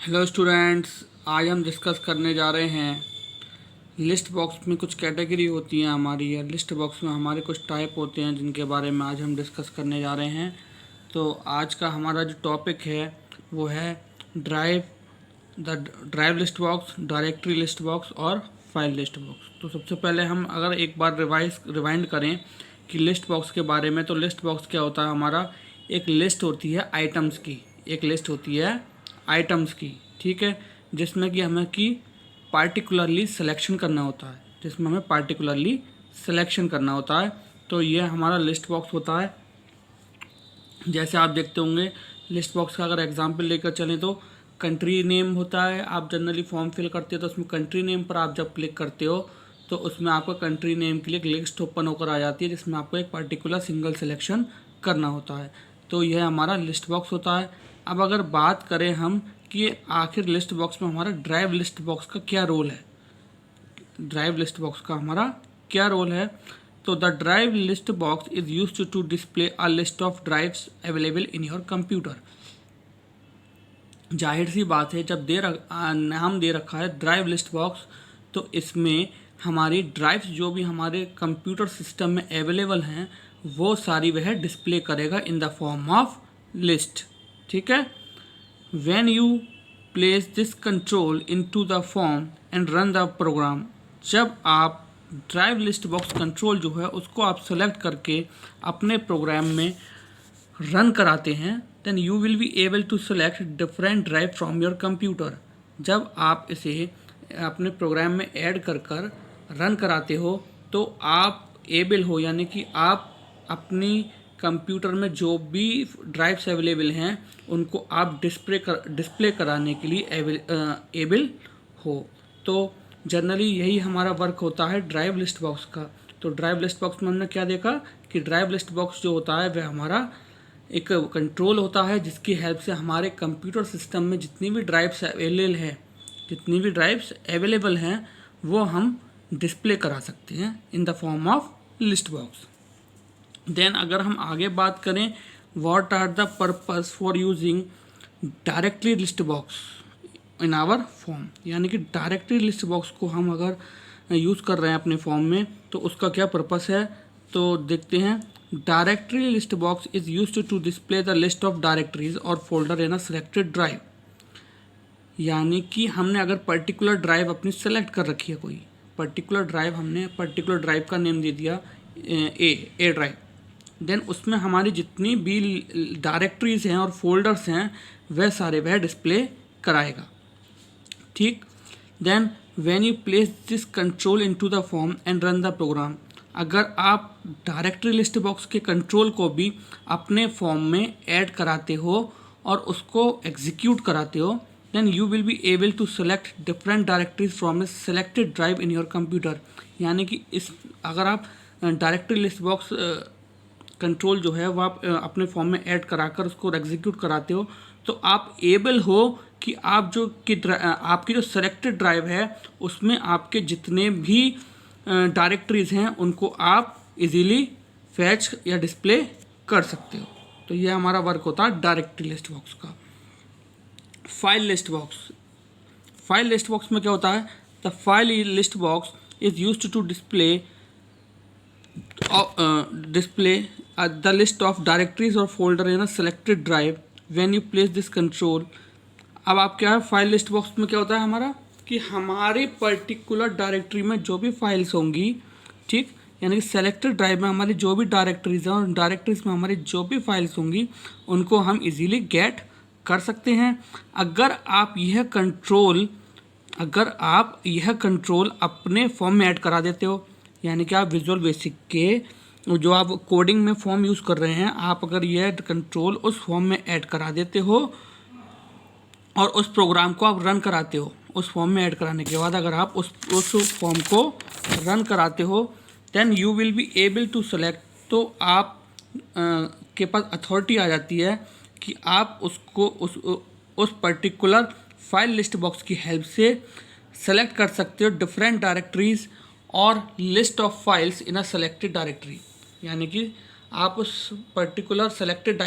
Hello students, आज हम discuss करने जा रहे हैं लिस्ट बॉक्स में कुछ कैटेगरी होती हैं हमारी, या लिस्ट बॉक्स में हमारे कुछ टाइप होते हैं जिनके बारे में आज हम डिस्कस करने जा रहे हैं। तो आज का हमारा जो टॉपिक है वो है drive list box, directory list box और फाइल लिस्ट बॉक्स। तो सबसे पहले हम अगर एक बार रिवाइंड करें कि लिस्ट बॉक्स के बारे में, तो लिस्ट बॉक्स क्या होता है हमारा, एक लिस्ट होती है आइटम्स की, एक लिस्ट होती है आइटम्स की, ठीक है, जिसमें कि हमें पार्टिकुलरली सिलेक्शन करना होता है, जिसमें हमें पार्टिकुलरली सिलेक्शन करना होता है। तो ये हमारा लिस्ट बॉक्स होता है। जैसे आप देखते होंगे लिस्ट बॉक्स का अगर एग्जांपल लेकर चलें तो कंट्री नेम होता है। आप जनरली फॉर्म फिल करते हो तो उसमें कंट्री नेम पर आप जब क्लिक करते हो तो उसमें आपका कंट्री नेम के लिए एक लिस्ट ओपन होकर आ जाती है, जिसमें आपको एक पर्टिकुलर सिंगल सिलेक्शन करना होता है। तो यह हमारा लिस्ट बॉक्स होता है। अब अगर बात करें हम कि आखिर लिस्ट बॉक्स में हमारा ड्राइव लिस्ट बॉक्स का क्या रोल है, ड्राइव लिस्ट बॉक्स का हमारा क्या रोल है, तो the drive list box is used to display a list of drives available in your computer. जाहिर सी बात है, जब नाम दे रखा है ड्राइव लिस्ट बॉक्स, तो इसमें हमारी ड्राइव्स जो भी हमारे कंप्यूटर सिस्टम में अवेलेबल हैं वो सारी वह डिस्प्ले करेगा in the form of list, ठीक है। When you place this control into the form and run the program, जब आप ड्राइव लिस्ट बॉक्स कंट्रोल जो है उसको आप सेलेक्ट करके अपने प्रोग्राम में रन कराते हैं, then you will be able to select different drive from your computer. जब आप इसे अपने प्रोग्राम में ऐड कर कर रन कराते हो तो आप एबल हो, यानी कि आप अपनी कंप्यूटर में जो भी ड्राइव्स अवेलेबल हैं उनको आप डिस्प्ले कराने के लिए एबल हो। तो जनरली यही हमारा वर्क होता है ड्राइव लिस्ट बॉक्स का। तो ड्राइव लिस्ट बॉक्स में हमने क्या देखा कि ड्राइव लिस्ट बॉक्स जो होता है वह हमारा एक कंट्रोल होता है, जिसकी हेल्प से हमारे कंप्यूटर सिस्टम में जितनी भी ड्राइव्स अवेलेबल हैं वो हम डिस्प्ले करा सकते हैं in the form of list box. Then अगर हम आगे बात करें what are the purpose for using directly list box in our form, यानी कि डायरेक्टरी लिस्ट बॉक्स को हम अगर यूज़ कर रहे हैं अपने फॉर्म में तो उसका क्या पर्पस है, तो देखते हैं। Directory list box is used to display the list of directories और folder in a selected drive, यानी कि हमने अगर पर्टिकुलर ड्राइव अपनी सेलेक्ट कर रखी है, कोई पर्टिकुलर ड्राइव, हमने पर्टिकुलर ड्राइव का नेम दे दिया ए ड्राइव, देन उसमें हमारी जितनी भी डायरेक्टरीज हैं और फोल्डर्स हैं वह डिस्प्ले कराएगा, ठीक। Then when you place this control into the form and run the program, अगर आप डायरेक्टरी लिस्ट बॉक्स के कंट्रोल को भी अपने फॉर्म में ऐड कराते हो और उसको एग्जीक्यूट कराते हो, then you will be able to select different directories from a selected drive in your computer. यानी कि अगर आप डायरेक्टरी लिस्ट बॉक्स कंट्रोल जो है वो आप अपने फॉर्म में ऐड कराकर उसको एग्जीक्यूट कराते हो, तो आप एबल हो कि आपकी जो सेलेक्टेड ड्राइव है उसमें आपके जितने भी डायरेक्टरीज हैं उनको आप इजीली फैच या डिस्प्ले कर सकते हो। तो ये हमारा वर्क होता है डायरेक्टरी लिस्ट बॉक्स का। फाइल लिस्ट बॉक्स में क्या होता है, the file list box is used to display the list of directories और folder in a selected drive when you place this control. अब आप क्या है, फाइल लिस्ट बॉक्स में क्या होता है हमारा कि हमारे पर्टिकुलर डायरेक्टरी में जो भी फाइल्स होंगी, ठीक, यानी कि सेलेक्टेड ड्राइव में हमारी जो भी डायरेक्टरीज हैं और डायरेक्टरीज में हमारी जो भी फाइल्स होंगी उनको हम इजीली गेट कर सकते हैं। अगर आप यह कंट्रोल अपने फॉर्म में ऐड करा देते हो, यानी कि आप विजुअल बेसिक के जो आप कोडिंग में फॉर्म यूज़ कर रहे हैं, आप अगर यह कंट्रोल उस फॉर्म में ऐड करा देते हो और उस प्रोग्राम को आप रन कराते हो, उस फॉर्म में ऐड कराने के बाद अगर आप उस फॉर्म को रन कराते हो, then you will be able to select, तो आप के पास अथॉरिटी आ जाती है कि आप उसको उस पर्टिकुलर फाइल लिस्ट बॉक्स की हेल्प से सेलेक्ट कर सकते हो डिफरेंट डायरेक्टरीज और list of files in a selected directory, यानी कि आप उस पर्टिकुलर सेलेक्टेड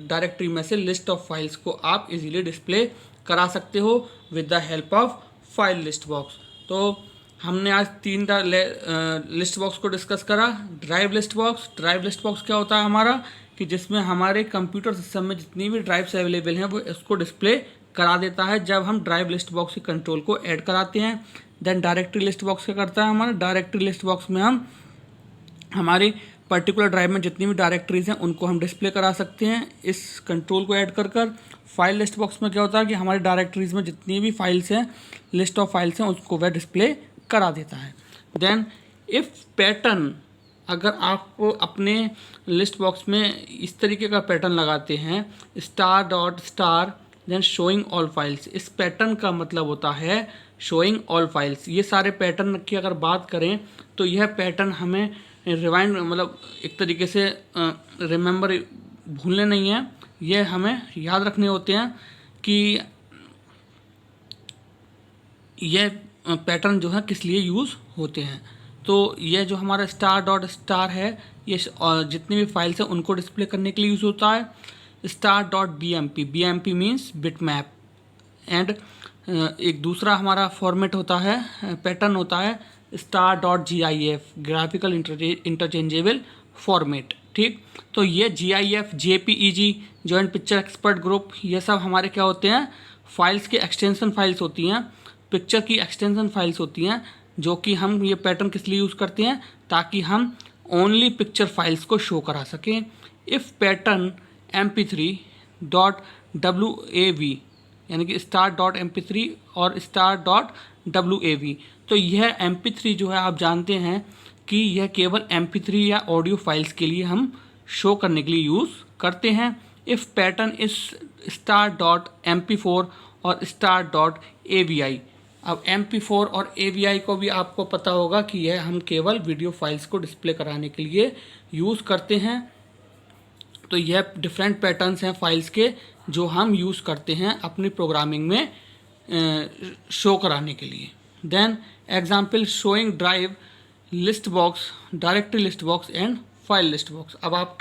डायरेक्टरी में से लिस्ट ऑफ फाइल्स को आप इजीली डिस्प्ले करा सकते हो with the help of file list box. तो हमने आज 3 लिस्ट बॉक्स को डिस्कस करा। ड्राइव लिस्ट बॉक्स क्या होता है हमारा, कि जिसमें हमारे कंप्यूटर सिस्टम में जितनी भी ड्राइव्स अवेलेबल हैं वो इसको डिस्प्ले करा देता है जब हम ड्राइव लिस्ट बॉक्स के कंट्रोल को ऐड कराते हैं। देन डायरेक्टरी लिस्ट बॉक्स क्या करता है हमारा, डायरेक्टरी लिस्ट बॉक्स में हम हमारी पर्टिकुलर ड्राइव में जितनी भी डायरेक्टरीज हैं उनको हम डिस्प्ले करा सकते हैं इस कंट्रोल को ऐड कर कर। फाइल लिस्ट बॉक्स में क्या होता है कि हमारी डायरेक्टरीज में जितनी भी फाइल्स हैं, लिस्ट ऑफ फाइल्स हैं, उसको वह डिस्प्ले करा देता है। देन इफ़ पैटर्न, अगर आप अपने लिस्ट बॉक्स में इस तरीके का पैटर्न लगाते हैं star dot star then showing all files, इस पैटर्न का मतलब होता है शोइंग ऑल फाइल्स। ये सारे पैटर्न की अगर बात करें तो यह पैटर्न हमें रिवाइंड मतलब एक तरीके से रिमेंबर भूलने नहीं है, ये हमें याद रखने होते हैं कि यह पैटर्न जो है किस लिए यूज़ होते हैं। तो यह जो हमारा स्टार डॉट स्टार है ये जितनी भी फाइल्स हैं उनको डिस्प्ले करने के लिए यूज़ होता है। Star dot B M P means bit map. And एक दूसरा हमारा फॉर्मेट होता है, पैटर्न होता है star dot GIF, graphical interchangeable format. ठीक, तो ये GIF, JPEG, joint picture expert group, ये सब हमारे क्या होते हैं, फाइल्स के एक्सटेंशन फाइल्स होती हैं, पिक्चर की एक्सटेंशन फाइल्स होती हैं, जो कि हम ये पैटर्न किस लिए यूज़ करते हैं, ताकि हम ओनली पिक्चर फाइल्स को शो करा सकें। If pattern MP3 dot WAV यानी कि स्टार डॉट MP3 और स्टार डॉट WAV, तो यह MP3 जो है आप जानते हैं कि यह केवल MP3 या ऑडियो फाइल्स के लिए हम शो करने के लिए यूज़ करते हैं। इफ़ पैटर्न इस स्टार डॉट MP4 और स्टार डॉट AVI, अब MP4 और AVI को भी आपको पता होगा कि यह हम केवल वीडियो फाइल्स को डिस्प्ले कराने के लिए यूज़ करते हैं। तो यह डिफरेंट पैटर्न्स हैं फाइल्स के जो हम यूज़ करते हैं अपनी प्रोग्रामिंग में शो कराने के लिए। Then example showing drive list box, directory list box and file list box. अब आप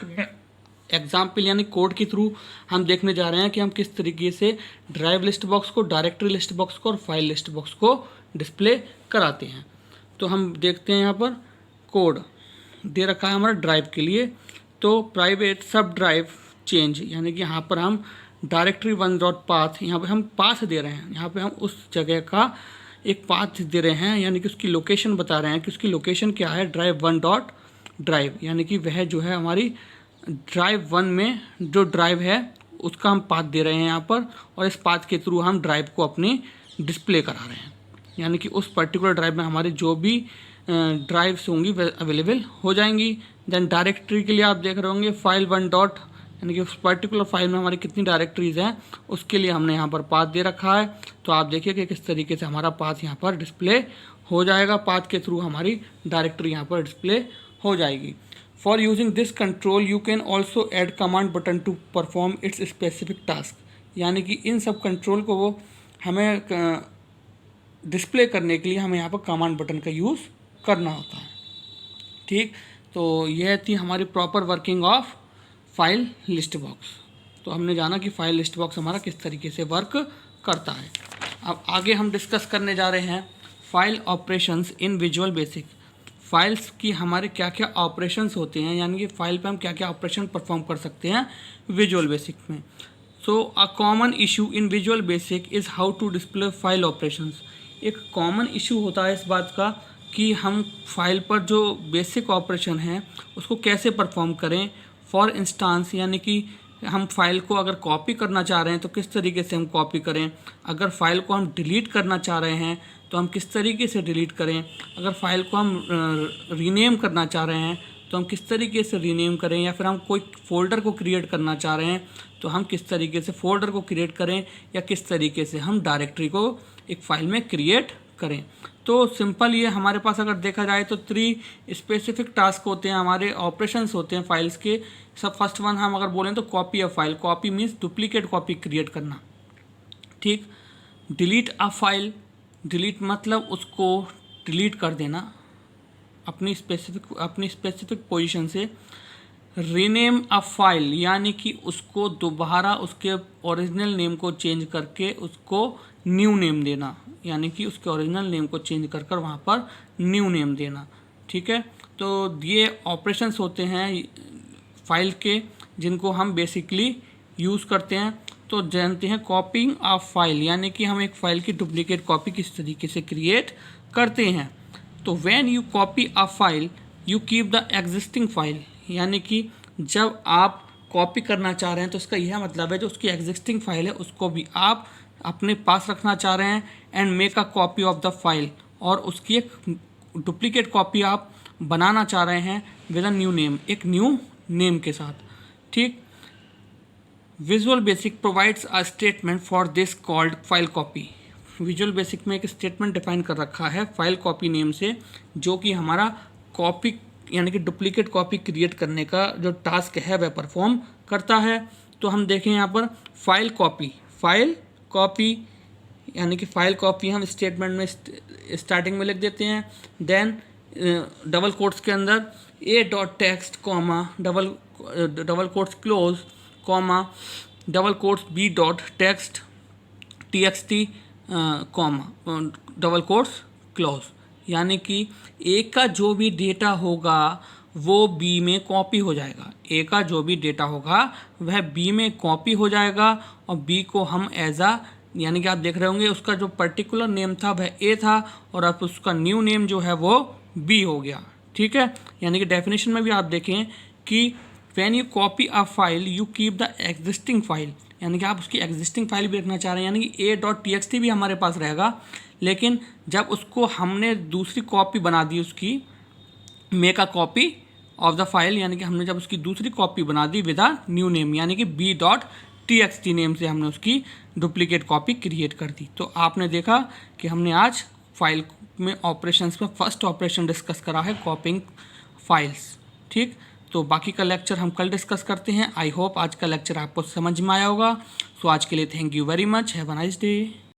एग्जाम्पल यानी कोड के थ्रू हम देखने जा रहे हैं कि हम किस तरीके से ड्राइव लिस्ट बॉक्स को, डायरेक्टरी लिस्ट बॉक्स को और फाइल लिस्ट बॉक्स को डिस्प्ले कराते हैं। तो हम देखते हैं यहाँ पर कोड दे रखा है हमारा ड्राइव के लिए। तो प्राइवेट सब ड्राइव चेंज यानी कि यहाँ पर हम डायरेक्टरी 1 डॉट पाथ, यहाँ पे हम पाथ दे रहे हैं, यहाँ पे हम उस जगह का एक पाथ दे रहे हैं यानी कि उसकी लोकेशन बता रहे हैं कि उसकी लोकेशन क्या है, ड्राइव 1 डॉट ड्राइव, यानी कि वह जो है हमारी ड्राइव 1 में जो ड्राइव है उसका हम पाथ दे रहे हैं यहाँ पर, और इस पाथ के थ्रू हम ड्राइव को अपनी डिस्प्ले करा रहे हैं। यानी कि उस पर्टिकुलर ड्राइव में हमारी जो भी ड्राइव्स होंगी वह अवेलेबल हो जाएंगी। देन डायरेक्टरी के लिए आप देख रहे होंगे फाइल 1 डॉट, यानी कि उस पर्टिकुलर फाइल में हमारी कितनी डायरेक्टरीज हैं उसके लिए हमने यहाँ पर पाथ दे रखा है। तो आप देखिए कि किस तरीके से हमारा पाथ यहाँ पर डिस्प्ले हो जाएगा, पाथ के थ्रू हमारी डायरेक्टरी यहाँ पर डिस्प्ले हो जाएगी। For using this control you can also add command button to perform its specific task, यानी कि इन सब कंट्रोल को वो हमें डिस्प्ले करने के लिए हमें यहाँ पर कमांड बटन का यूज़ करना होता है। ठीक, तो यह थी हमारी proper working of file list box. तो हमने जाना कि फाइल लिस्ट बॉक्स हमारा किस तरीके से वर्क करता है। अब आगे हम डिस्कस करने जा रहे हैं file operations in Visual basic. Files की हमारे क्या क्या ऑपरेशंस होते हैं, यानी कि फाइल पे हम क्या क्या ऑपरेशन परफॉर्म कर सकते हैं विजुअल बेसिक में। So a common issue in Visual Basic is how to display file operations. एक कॉमन इशू होता है इस बात का कि हम फाइल पर जो बेसिक ऑपरेशन है उसको कैसे परफॉर्म करें। फॉर इंस्टांस, यानी कि हम फाइल को अगर कॉपी करना चाह रहे हैं तो किस तरीके से हम कॉपी करें, अगर फाइल को हम डिलीट करना चाह रहे हैं तो हम किस तरीके से डिलीट करें, अगर फाइल को हम रीनेम करना चाह रहे हैं तो हम किस तरीके से रीनेम करें, या फिर हम कोई फ़ोल्डर को क्रिएट करना चाह रहे हैं तो हम किस तरीके से फ़ोल्डर को क्रिएट करें, या किस तरीके से हम डायरेक्टरी को एक फ़ाइल में क्रिएट करें। तो सिंपल ये हमारे पास अगर देखा जाए तो 3 स्पेसिफिक टास्क होते हैं, हमारे ऑपरेशंस होते हैं फाइल्स के। सब फर्स्ट वन हम अगर बोलें तो copy a file, copy means duplicate copy create करना। ठीक, डिलीट अ फाइल, डिलीट मतलब उसको डिलीट कर देना अपनी स्पेसिफिक पोजीशन से। रीनेम अ फाइल यानी कि उसको दोबारा उसके ओरिजिनल नेम को चेंज करके उसको न्यू नेम देना, यानी कि उसके ओरिजिनल नेम को चेंज कर कर वहाँ पर न्यू नेम देना। ठीक है, तो ये ऑपरेशंस होते हैं फाइल के जिनको हम बेसिकली यूज़ करते हैं। तो जानते हैं कॉपिंग अ फाइल, यानी कि हम एक फ़ाइल की डुप्लीकेट कॉपी किस तरीके से क्रिएट करते हैं। तो when you copy a file you keep the existing file, यानी कि जब आप कॉपी करना चाह रहे हैं तो इसका यह मतलब है जो उसकी एग्जिस्टिंग फाइल है उसको भी आप अपने पास रखना चाह रहे हैं and make a copy of the file, और उसकी एक डुप्लीकेट कॉपी आप बनाना चाह रहे हैं विद अ न्यू नेम, एक न्यू नेम के साथ। ठीक, visual basic provides a statement for this called file copy. Visual Basic में एक स्टेटमेंट डिफाइन कर रखा है फाइल कॉपी नेम से, जो कि हमारा कॉपी यानी कि डुप्लीकेट कॉपी क्रिएट करने का जो टास्क है वह परफॉर्म करता है। तो हम देखें यहाँ पर फाइल कॉपी यानी कि फाइल कॉपी हम स्टेटमेंट में स्टार्टिंग में लिख देते हैं। देन डबल कोट्स के अंदर A dot text comma double quotes close comma double quotes B dot text txt comma double quotes close, यानी कि ए का जो भी डेटा होगा वो बी में कॉपी हो जाएगा। ए का जो भी डेटा होगा वह बी में कॉपी हो जाएगा और बी को हम एज आ, यानी कि आप देख रहे होंगे उसका जो पर्टिकुलर नेम था वह ए था और अब उसका न्यू नेम जो है वो बी हो गया। ठीक है, यानी कि डेफिनेशन में भी आप देखें कि when you copy a file you keep the existing file, यानी कि आप उसकी एग्जिस्टिंग फाइल भी रखना चाह रहे हैं, यानी कि a.txt भी हमारे पास रहेगा, लेकिन जब उसको हमने दूसरी कॉपी बना दी उसकी, make a copy of the file, यानी कि हमने जब उसकी दूसरी कॉपी बना दी विद अ न्यू नेम, यानी कि b.txt नेम से हमने उसकी डुप्लीकेट कॉपी क्रिएट कर दी। तो आपने देखा कि हमने आज फाइल में ऑपरेशंस में फर्स्ट ऑपरेशन डिस्कस करा है कॉपिंग फाइल्स। ठीक, तो बाकी का लेक्चर हम कल डिस्कस करते हैं। आई होप आज का लेक्चर आपको समझ में आया होगा। सो आज के लिए thank you very much, have a nice day.